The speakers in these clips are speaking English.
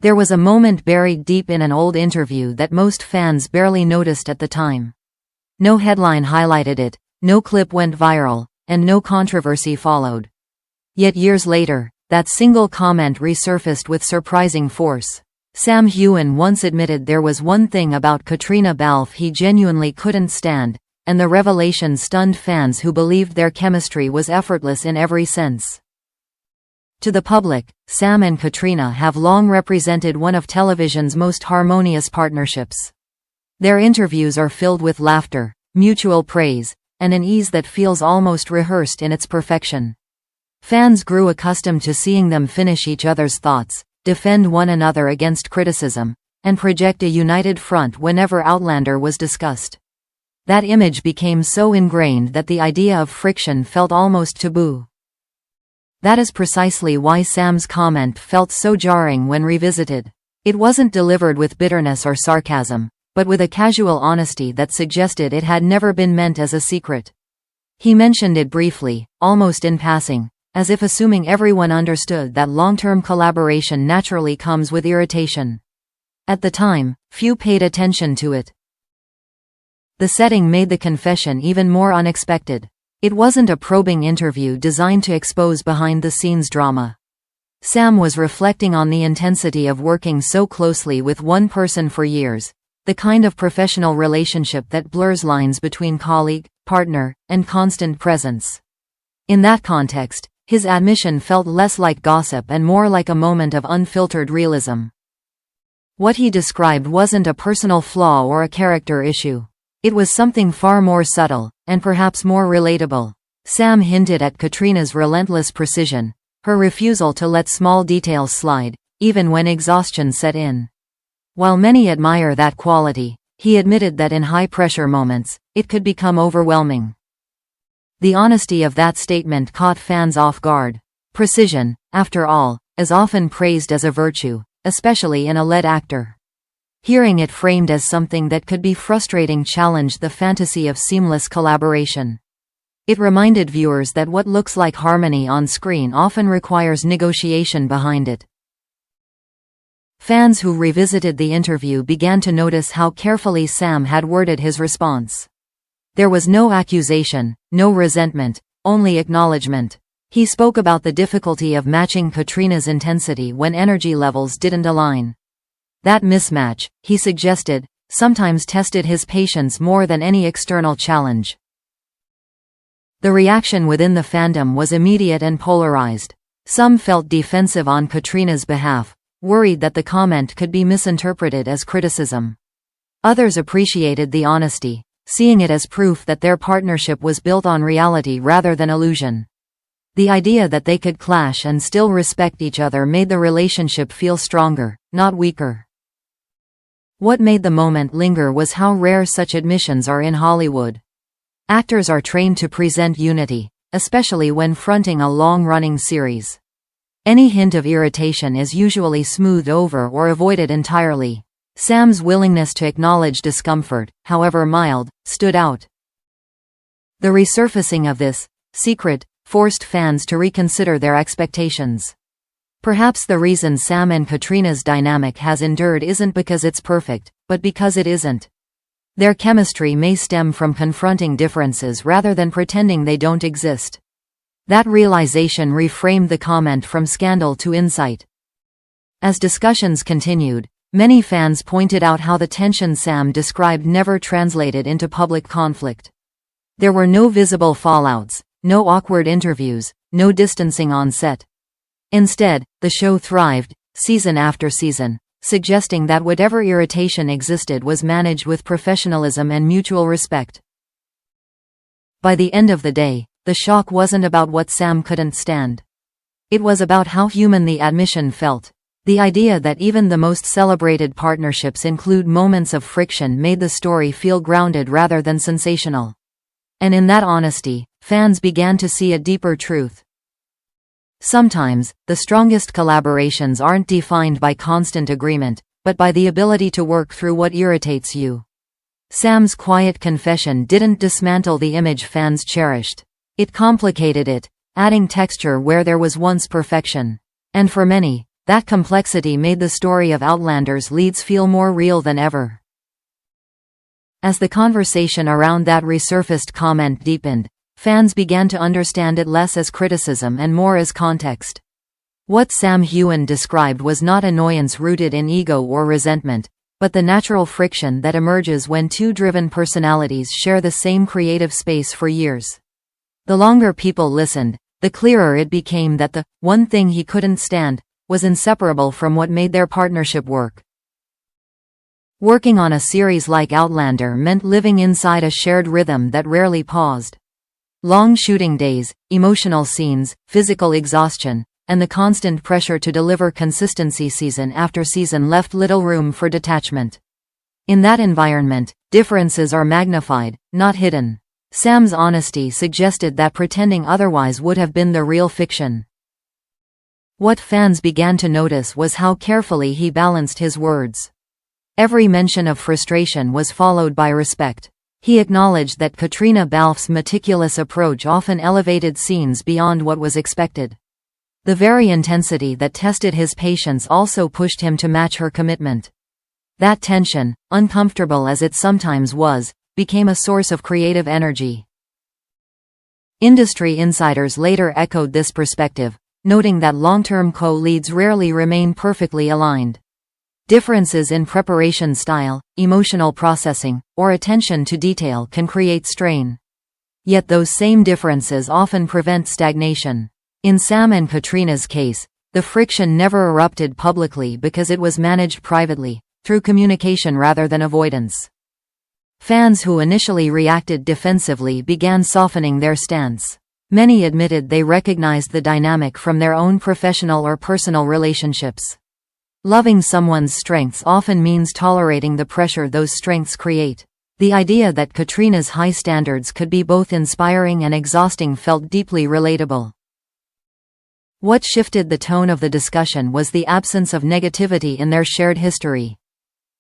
There was a moment buried deep in an old interview that most fans barely noticed at the time. No headline highlighted it, no clip went viral, and no controversy followed. Yet years later, that single comment resurfaced with surprising force. Sam Heughan once admitted there was one thing about Caitriona Balfe he genuinely couldn't stand, and the revelation stunned fans who believed their chemistry was effortless in every sense. To the public, Sam and Caitriona have long represented one of television's most harmonious partnerships. Their interviews are filled with laughter, mutual praise, and an ease that feels almost rehearsed in its perfection. Fans grew accustomed to seeing them finish each other's thoughts, defend one another against criticism, and project a united front whenever Outlander was discussed. That image became so ingrained that the idea of friction felt almost taboo. That is precisely why Sam's comment felt so jarring when revisited. It wasn't delivered with bitterness or sarcasm, but with a casual honesty that suggested it had never been meant as a secret. He mentioned it briefly, almost in passing, as if assuming everyone understood that long-term collaboration naturally comes with irritation. At the time, few paid attention to it. The setting made the confession even more unexpected. It wasn't a probing interview designed to expose behind-the-scenes drama. Sam was reflecting on the intensity of working so closely with one person for years, the kind of professional relationship that blurs lines between colleague, partner, and constant presence. In that context, his admission felt less like gossip and more like a moment of unfiltered realism. What he described wasn't a personal flaw or a character issue. It was something far more subtle, and perhaps more relatable. Sam hinted at Caitriona's relentless precision, her refusal to let small details slide, even when exhaustion set in. While many admire that quality, he admitted that in high-pressure moments, it could become overwhelming. The honesty of that statement caught fans off guard. Precision, after all, is often praised as a virtue, especially in a lead actor. Hearing it framed as something that could be frustrating challenged the fantasy of seamless collaboration. It reminded viewers that what looks like harmony on screen often requires negotiation behind it. Fans who revisited the interview began to notice how carefully Sam had worded his response. There was no accusation, no resentment, only acknowledgement. He spoke about the difficulty of matching Caitriona's intensity when energy levels didn't align. That mismatch, he suggested, sometimes tested his patience more than any external challenge. The reaction within the fandom was immediate and polarized. Some felt defensive on Caitriona's behalf, worried that the comment could be misinterpreted as criticism. Others appreciated the honesty, seeing it as proof that their partnership was built on reality rather than illusion. The idea that they could clash and still respect each other made the relationship feel stronger, not weaker. What made the moment linger was how rare such admissions are in Hollywood. Actors are trained to present unity, especially when fronting a long-running series. Any hint of irritation is usually smoothed over or avoided entirely. Sam's willingness to acknowledge discomfort, however mild, stood out. The resurfacing of this secret forced fans to reconsider their expectations. Perhaps the reason Sam and Caitriona's dynamic has endured isn't because it's perfect, but because it isn't. Their chemistry may stem from confronting differences rather than pretending they don't exist. That realization reframed the comment from scandal to insight. As discussions continued, many fans pointed out how the tension Sam described never translated into public conflict. There were no visible fallouts, no awkward interviews, no distancing on set. Instead, the show thrived, season after season, suggesting that whatever irritation existed was managed with professionalism and mutual respect. By the end of the day, the shock wasn't about what Sam couldn't stand. It was about how human the admission felt. The idea that even the most celebrated partnerships include moments of friction made the story feel grounded rather than sensational. And in that honesty, fans began to see a deeper truth. Sometimes, the strongest collaborations aren't defined by constant agreement, but by the ability to work through what irritates you. Sam's quiet confession didn't dismantle the image fans cherished. It complicated it, adding texture where there was once perfection. And for many, That complexity made the story of Outlander's leads feel more real than ever. As the conversation around that resurfaced comment deepened, fans began to understand it less as criticism and more as context. What Sam Heughan described was not annoyance rooted in ego or resentment, but the natural friction that emerges when two driven personalities share the same creative space for years. The longer people listened, the clearer it became that the one thing he couldn't stand was inseparable from what made their partnership work. Working on a series like Outlander meant living inside a shared rhythm that rarely paused. Long shooting days, emotional scenes, physical exhaustion, and the constant pressure to deliver consistency season after season left little room for detachment. In that environment, differences are magnified, not hidden. Sam's honesty suggested that pretending otherwise would have been the real fiction. What fans began to notice was how carefully he balanced his words. Every mention of frustration was followed by respect. He acknowledged that Caitriona Balfe's meticulous approach often elevated scenes beyond what was expected. The very intensity that tested his patience also pushed him to match her commitment. That tension, uncomfortable as it sometimes was, became a source of creative energy. Industry insiders later echoed this perspective, noting that long-term co-leads rarely remain perfectly aligned. Differences in preparation style, emotional processing, or attention to detail can create strain. Yet those same differences often prevent stagnation. In Sam and Caitriona's case, the friction never erupted publicly because it was managed privately, through communication rather than avoidance. Fans who initially reacted defensively began softening their stance. Many admitted they recognized the dynamic from their own professional or personal relationships. Loving someone's strengths often means tolerating the pressure those strengths create. The idea that Caitriona's high standards could be both inspiring and exhausting felt deeply relatable. What shifted the tone of the discussion was the absence of negativity in their shared history.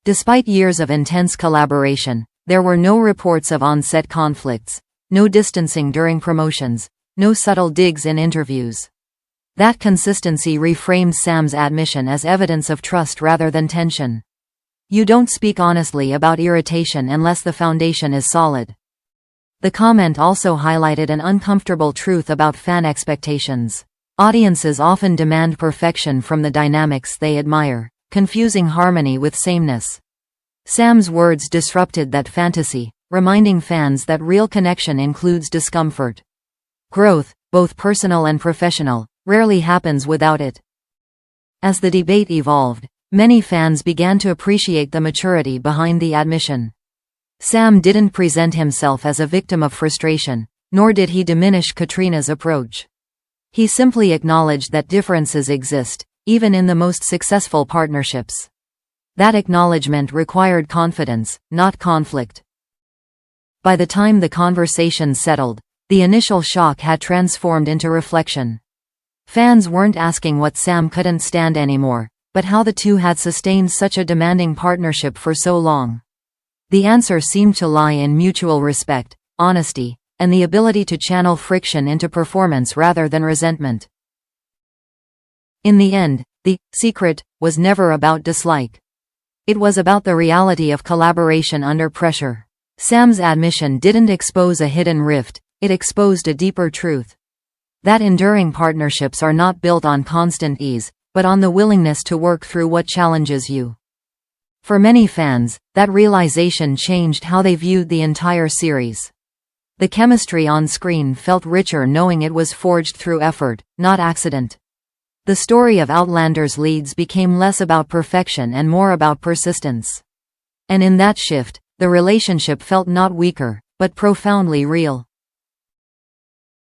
Despite years of intense collaboration, there were no reports of on-set conflicts, no distancing during promotions, no subtle digs in interviews. That consistency reframed Sam's admission as evidence of trust rather than tension. You don't speak honestly about irritation unless the foundation is solid. The comment also highlighted an uncomfortable truth about fan expectations. Audiences often demand perfection from the dynamics they admire, confusing harmony with sameness. Sam's words disrupted that fantasy, reminding fans that real connection includes discomfort. Growth, both personal and professional, rarely happens without it. As the debate evolved, many fans began to appreciate the maturity behind the admission. Sam didn't present himself as a victim of frustration, nor did he diminish Caitriona's approach. He simply acknowledged that differences exist, even in the most successful partnerships. That acknowledgement required confidence, not conflict. By the time the conversation settled, the initial shock had transformed into reflection. Fans weren't asking what Sam couldn't stand anymore, but how the two had sustained such a demanding partnership for so long. The answer seemed to lie in mutual respect, honesty, and the ability to channel friction into performance rather than resentment. In the end, the secret was never about dislike. It was about the reality of collaboration under pressure. Sam's admission didn't expose a hidden rift, it exposed a deeper truth. That enduring partnerships are not built on constant ease, but on the willingness to work through what challenges you. For many fans, that realization changed how they viewed the entire series. The chemistry on screen felt richer knowing it was forged through effort, not accident. The story of Outlander's leads became less about perfection and more about persistence. And in that shift, the relationship felt not weaker, but profoundly real.